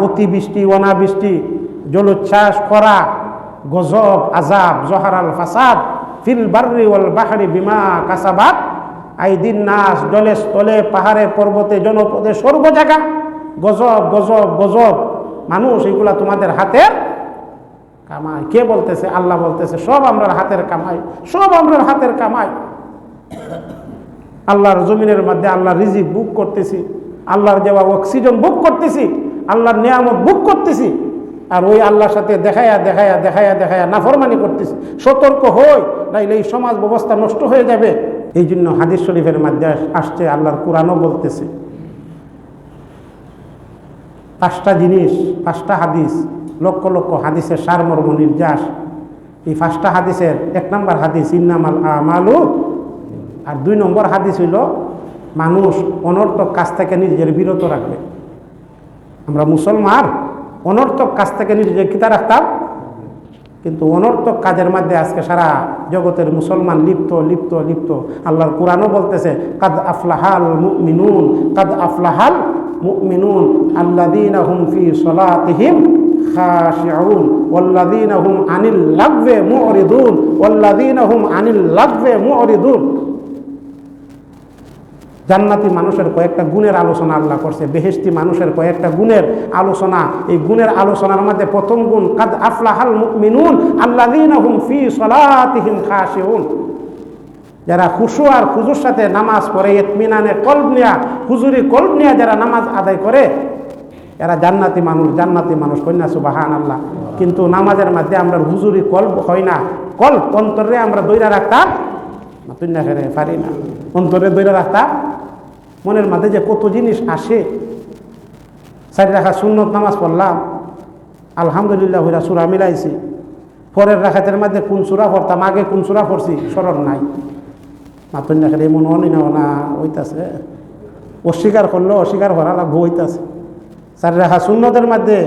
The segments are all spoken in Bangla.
অতিবৃষ্টি অনাবৃষ্টি জলোচ্ছ্বাস খরা গজব আযাব জহারাল ফাসাদ ফিল বাররি ওয়াল বাহরি বিমা কাসাবাত আইদিন নাস, জলে স্থলে পাহাড়ে পর্বতে জনপদে সর্ব জায়গা গজব গজব গজব। মানুষ এগুলা তোমাদের হাতের কামাই। কে বলতেছে? আল্লাহ বলতেছে সব আমরার হাতের কামাই, সব আমরার হাতের কামাই। আল্লাহর জমিনের মধ্যে আল্লাহর রিজিক বুক করতেছি, আল্লাহর দেওয়া অক্সিজেন বুক করতেছি, আল্লাহর নিয়ামত বুক করতেছি, আর ওই আল্লাহর সাথে দেখায়া দেখায়া দেখায়া দেখায়া নাফরমানি করতেছি। সতর্ক হই, নাইলে এই সমাজ ব্যবস্থা নষ্ট হয়ে যাবে। এই জন্য হাদিস শরীফের মধ্যে আসছে, আল্লাহর কোরআনও বলতেছে 5টা জিনিস, 5টা হাদিস, লক্ষ লক্ষ হাদিসের সারমর্ম নির্যাস। এই 5টা হাদিসের 1 নম্বর হাদিস ইন্নামাল আমালু, আর 2 নম্বর হাদিস হইল মানুষ অনর্থক কাজ থেকে নিজের বিরত রাখবে। আমরা মুসলমান অনর্থক কাজ থেকে নিজের কিতা রাখতাম, কিন্তু অনর্থক কাজের মধ্যে আজকে সারা জগতের মুসলমান লিপ্ত লিপ্ত লিপ্ত। আল্লাহর কোরআনও বলতেছে কাদ আফলাহাল মুমিনুন, কাদ আফলাহাল মুমিনুন আল্লাযীনা হুম ফি সলাতিহিম খাশিউন ওয়াল্লাযীনা হুম আনিল লাগওয়ি মুরিদুন ওয়াল্লাযীনা হুম আনিল লাগওয়ি মুরিদুন। জান্নাতি মানুষের কয়েকটা গুণের আলোচনা আল্লাহ করছে, বেহেশতি মানুষের কয়েকটা গুণের আলোচনা। এই গুণের আলোচনার মধ্যে প্রথম গুণ কাদ আফলাহাল মুমিনুন আল্লাযীনা হুম ফি সলাতিহিম খাশিউন। যারা খুশু আর খুজুর সাথে নামাজ পড়ে, ইতমিনানে কলব নিয়া, হুজুরি কলব নিয়া যারা নামাজ আদায় করে, এরা জান্নাতি মানুষ। জান্নাতি মানুষ কন্যা সুবহানাল্লাহ। কিন্তু নামাজের মধ্যে আমরা হুজুরি কলব হয় না, কলব অন্তরে আমরা দইরা রাখতাম তুইনা ফেরে পারি না, অন্তরে দইরা রাখতাম। মনের মধ্যে যে কত জিনিস আসে। 4 রাকাত সুন্নত নামাজ পড়লাম, আলহামদুলিল্লাহ হইরা সূরা মিলাইছি, পরের রাকাতের মধ্যে কোন সূরা পড়তাম, আগে কোন সূরা পড়ছি স্মরণ নাই। মাতুন্না খেলে এমন অনিনা হইতাছে, অস্বীকার করলো অস্বীকার করা লাগবো হইতাছে। 4 রাকাত সুন্নতের মধ্যে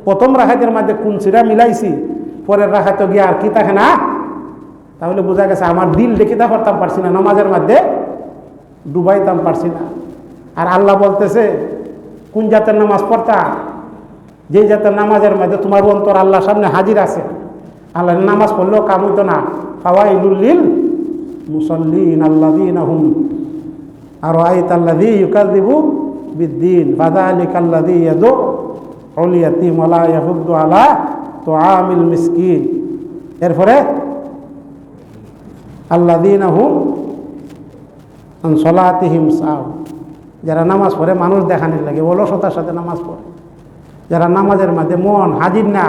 প্রথম রাকাতের মধ্যে কোন সূরা মিলাইছি, পরের রাকাতে গিয়ে আর কি থাকে না, তাহলে বোঝা গেছে আমার দিল দেখিতে করতাম পারছি না, নামাজের মধ্যে ডুবাইতাম পারছি না। আর আল্লাহ বলতেছে কোন জাতের নামাজ পড়তা, যেই জাতের নামাজের মধ্যে তোমার অন্তর আল্লাহর সামনে হাজির আছে। আল্লাহ নামাজ পড়লেও কাম হইতো না। ফাওয়াইলুল লিল মুসাল্লিন আল্লাযীনা হুম আরাআইতাল্লাযী ইউকাযযিবু বিদ্দীন ফাযালিকাল্লাযী ইয়াদউল ইয়াতীম ওয়া লা ইয়াহুদ্দু আলা তুআমিল মিসকিন। এরপরে আল্লাযীনা হুম আন সলাতিহিম সাহুন। যারা নামাজ পড়ে মানুষ দেখানোর লাগে, অলসতার সাথে নামাজ পড়ে, যারা নামাজের মধ্যে মন হাজির না,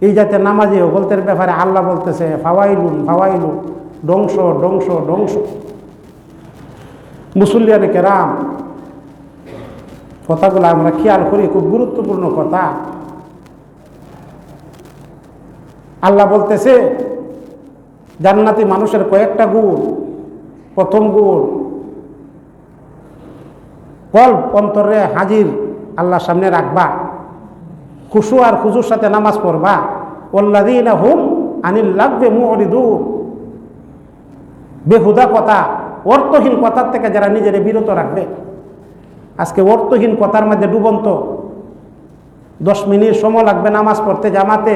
এই জাতীয় নামাজি ওগলতের ব্যাপারে আল্লাহ বলতেছে ফাওয়াইলুন ফাওয়াইলুন, ধ্বংস ধ্বংস ধ্বংস। মুসল্লিয়ানে কেরাম, কথাগুলো আমরা খেয়াল করি, খুব গুরুত্বপূর্ণ কথা। আল্লাহ বলতেছে জান্নাতি মানুষের কয়েকটা গুণ। প্রথম গুণ, কলব অন্তরে হাজির আল্লাহর সামনে রাখবা, খুশু আর খুজুর সাথে নামাজ পড়বা। ওয়াল্লাযীনা হুম আনিল লাগওয়ি মুরিদুন, বেহুদা কথা, অর্থহীন কথার থেকে যারা নিজের বিরত রাখবে। আজকে অর্থহীন কথার মধ্যে ডুবন্ত। 10 মিনিট সময় লাগবে নামাজ পড়তে জামাতে,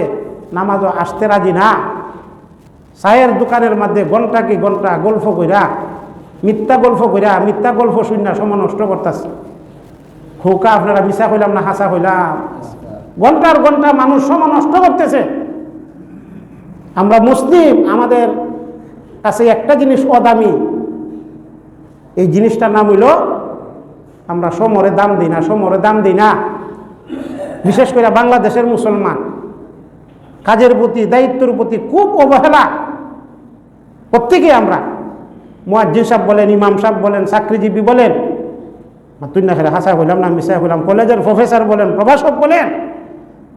নামাজও আসতে রাজি না। চায়ের দোকানের মধ্যে ঘন্টা কি ঘন্টা গল্প কইরা, মিথ্যা গল্প কইরা, মিথ্যা গল্প শুননা সময় নষ্ট করতেছে। হোকা আপনারা মিশা হইলাম না হাসা হইলাম, ঘন্টার ঘন্টা মানুষ সময় নষ্ট করতেছে। আমরা মুসলিম, আমাদের কাছে একটা জিনিস অদামি, এই জিনিসটার নাম হইল আমরা সমরে দাম দিই না, সমরে দাম দিই না। বিশেষ করে বাংলাদেশের মুসলমান কাজের প্রতি, দায়িত্বের প্রতি খুব অবহেলা। প্রত্যেকে আমরা, মুয়াজ্জিন সাহেব বলেন, ইমাম সাহেব বলেন, চাকরিজীবী বলেন, তুই না খেলে হাসা হইলাম না মিশা হইলাম, কলেজের প্রফেসর বলেন, প্রভাষক বলেন,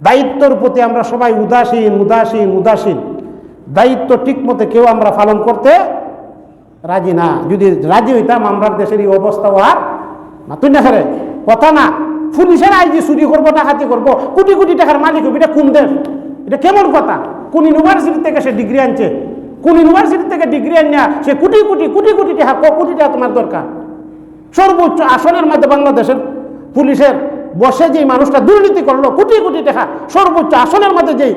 দায়িত্বের প্রতি আমরা সবাই উদাসীন উদাসীন উদাসীন। দায়িত্ব ঠিক মতো কেউ আমরা পালন করতে রাজি না। যদি রাজি হইতাম আমরা দেশের এই অবস্থা আর তুই না খেলে কথা না। পুলিশের আইজি চুরি করবো, ডাকাতি করবো, কোটি কোটি টাকার মালিক হবে, এটা কোন দেশ? এটা কেমন কথা? কোন ইউনিভার্সিটি থেকে সে ডিগ্রি আনছে? কোন ইউনিভার্সিটি থেকে ডিগ্রি আনিয়া সে কোটি কোটি কোটি কোটি টাকা, কোটি টাকা তোমার দরকার? সর্বোচ্চ আসনের মধ্যে বাংলাদেশের পুলিশের বসে যে মানুষটা দুর্নীতি করলো, কোটি কোটি টাকা সর্বোচ্চ আসনের মধ্যে যেই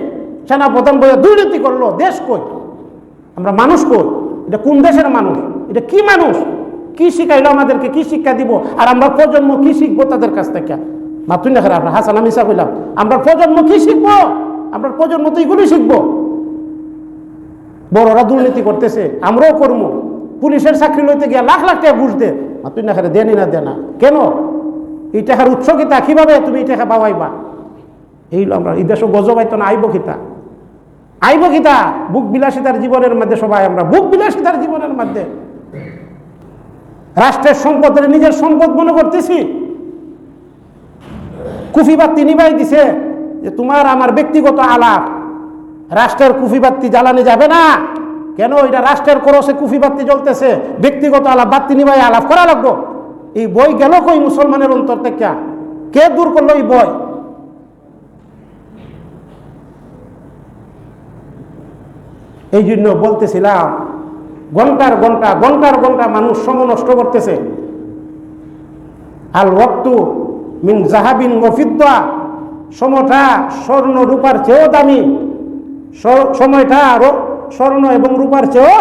সেনাপ্রধান বসে দুর্নীতি করলো, দেশ কই? আমরা মানুষ কই? এটা কোন দেশের মানুষ? এটা কি মানুষ? কি শিখাইলো আমাদেরকে? কি শিক্ষা দিব? আর আমরা প্রজন্ম কি শিখবো তাদের কাছ থেকে? মাতুই না আপনার হাসান আমি ইসা কইলাম, আমরা প্রজন্ম কি শিখবো? আমরা প্রজন্ম তো এগুলোই শিখবো। বড়রা দুর্নীতি করতেছে, আমরাও করবো। পুলিশের চাকরি লইতে গিয়া লাখ লাখ টাকা ঘুষ দে, মাতুই না দেনি না দেনা কেন? এই টাকার উৎস কিতা? কিভাবে তুমি এই টাকা পাওয়াইবা? এইগুলো আমরা এই দেশ গজবাইতো না, আইব কিতা? আইব কিতা? বুক বিলাসিতার জীবনের মধ্যে সবাই আমরা বুক বিলাসিতার জীবনের মধ্যে রাষ্ট্রের সম্পদের নিজের সম্পদ মনে করতেছি। কুফিবাত্তি নিবাই দিছে যে তোমার আমার ব্যক্তিগত আলাপ, রাষ্ট্রের কুফিবাত্তি জ্বালানি যাবে না। কেন? এটা রাষ্ট্রের খরচে কুফিবাত্তি জ্বলতেছে, ব্যক্তিগত আলাপ বাত্তি নিবাই আলাপ করা লাগবো। এই বই গেল কই মুসলমানের অন্তর থেকে? কে দূর করলো এই বই? এই জন্য বলতেছিলাম, ঘন্টার ঘন্টা মানুষ সময় নষ্ট করতেছে। আল ওয়াক্তু মিন জাহাবিন ওয়া ফিদ্দা, সময়টা স্বর্ণ রূপার চেয়েও দামি। সময়টা স্বর্ণ এবং রূপার চেয়েও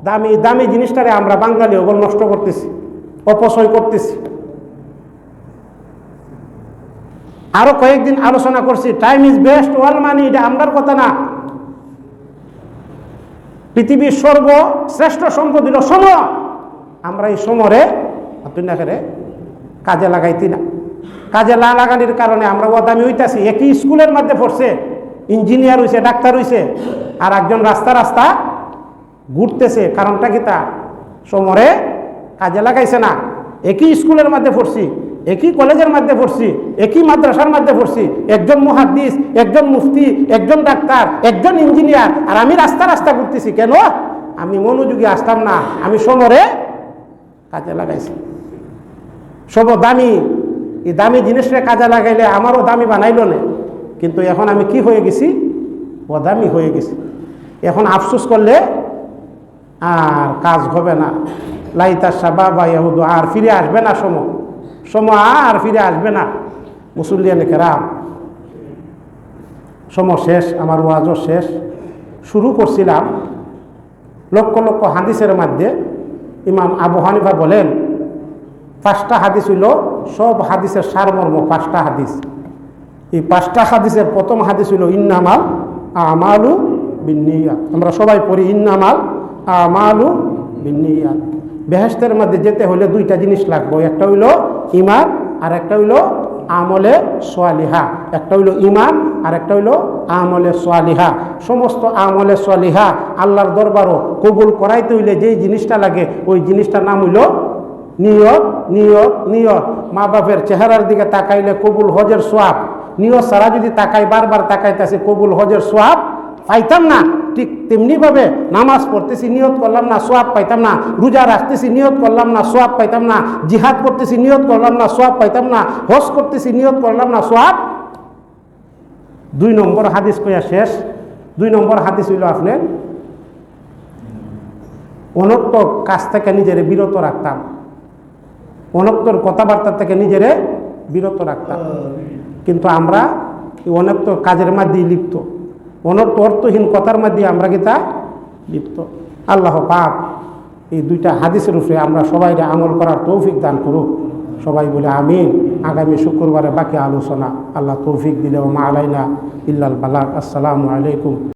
দামি। দামি জিনিসটারে আমরা বাঙালি ওগুলো নষ্ট করতেছি, অপচয় করতেছি। আরো কয়েকদিন আলোচনা করছি, টাইম ইজ বেস্ট ওয়াল মানি, এটা আমরার কথা না। পৃথিবীর সর্বশ্রেষ্ঠ সম্পদ হল সময়। আমরা এই সমরে কাজে লাগাইতি না। কাজে না লাগানোর কারণে আমরা অদামি হইতাছি। একই স্কুলের মধ্যে পড়ছে, ইঞ্জিনিয়ার হইছে, ডাক্তার হইছে, আর একজন রাস্তা রাস্তা ঘুরতেছে। কারণটা কি? তা সমরে কাজে লাগাইছে না। একই স্কুলের মধ্যে পড়ছি, একই কলেজের মধ্যে পড়ছি, একই মাদ্রাসার মধ্যে পড়ছি, একজন মুহাদ্দিস, একজন মুফতি, একজন ডাক্তার, একজন ইঞ্জিনিয়ার, আর আমি রাস্তা রাস্তা ঘুরতেছি। কেন? আমি মনোযোগী আসতাম না, আমি সমরে কাজে লাগাইছি। সব দামি, এই দামি জিনিসটা কাজে লাগাইলে আমারও দামি বানাইলো না। কিন্তু এখন আমি কি হয়ে গেছি? অদামি হয়ে গেছি। এখন আফসোস করলে আর কাজ হবে না। লাইতা শাবাবা ইয়াউদু, আর ফিরে আসবে না সময় আর ফিরে আসবে না। মুসল্লিয়ানে কেরাম, সময় শেষ, আমার ওয়াজও শেষ। শুরু করছিলাম লক্ষ লক্ষ হাদিসের মধ্যে ইমাম আবু হানিফা বলেন 5টা হাদিস হইল সব হাদিসের সারমর্ম। 5টা হাদিস, এই 5টা হাদিসের প্রথম হাদিস হইল ইন্নামাল আমালু বিন্নিয়াত। আমরা সবাই পড়ি ইন্নামাল আমালু বিন্নিয়াত। বেহেশতের মধ্যে যেতে হলে 2টা জিনিস লাগবে, একটা হইল ঈমান আর একটা হইল আমলে সালিহা। একটা হইল ঈমান আর একটা হইল আমলে সালিহা। সমস্ত আমলে সালিহা আল্লাহর দরবারও কবুল করাইতে হইলে যেই জিনিসটা লাগে ওই জিনিসটার নাম হইল নিয়ত। নিয়ত নিয়ত মা বাপের চেহারার দিকে তাকাইলে কবুল হজের সোয়াব, নিয়ত সারা যদি তাকাই বারবার তাকাইতেছে কবুল হজের সোয়াব পাইতাম না। ঠিক তেমনিভাবে নামাজ পড়তেছি, নিয়ত করলাম না, সোয়াব পাইতাম না। রোজা রাখতেছি, নিয়ত করলাম না, সোয়াব পাইতাম না। জিহাদ করতেছি, নিয়ত করলাম না, সোয়াব পাইতাম না। হজ করতেছি, নিয়ত করলাম না, সোয়াব। 2 নম্বর হাদিস কইয়া শেষ। 2 নম্বর হাদিস হইল আপনার অনর্থক কাজ থেকে নিজেরে বিরত রাখতাম, অনর্থর কথাবার্তা থেকে নিজেরে বিরত রাখতাম। কিন্তু আমরা এই অনর্থ কাজের মধ্যেই লিপ্ত, অনর্থ অর্থহীন কথার মধ্যে আমরা কি তা লিপ্ত। আল্লাহ পাক এই 2টা হাদিসের উপরে আমরা সবাই আমল করার তৌফিক দান করুক। সবাই বলে আমিন। আগামী শুক্রবারে বাকি আলোচনা। আল্লাহ তৌফিক দিলে, ওয়া মা আলাইনা ইল্লাল বালাগ। আসসালামু আলাইকুম।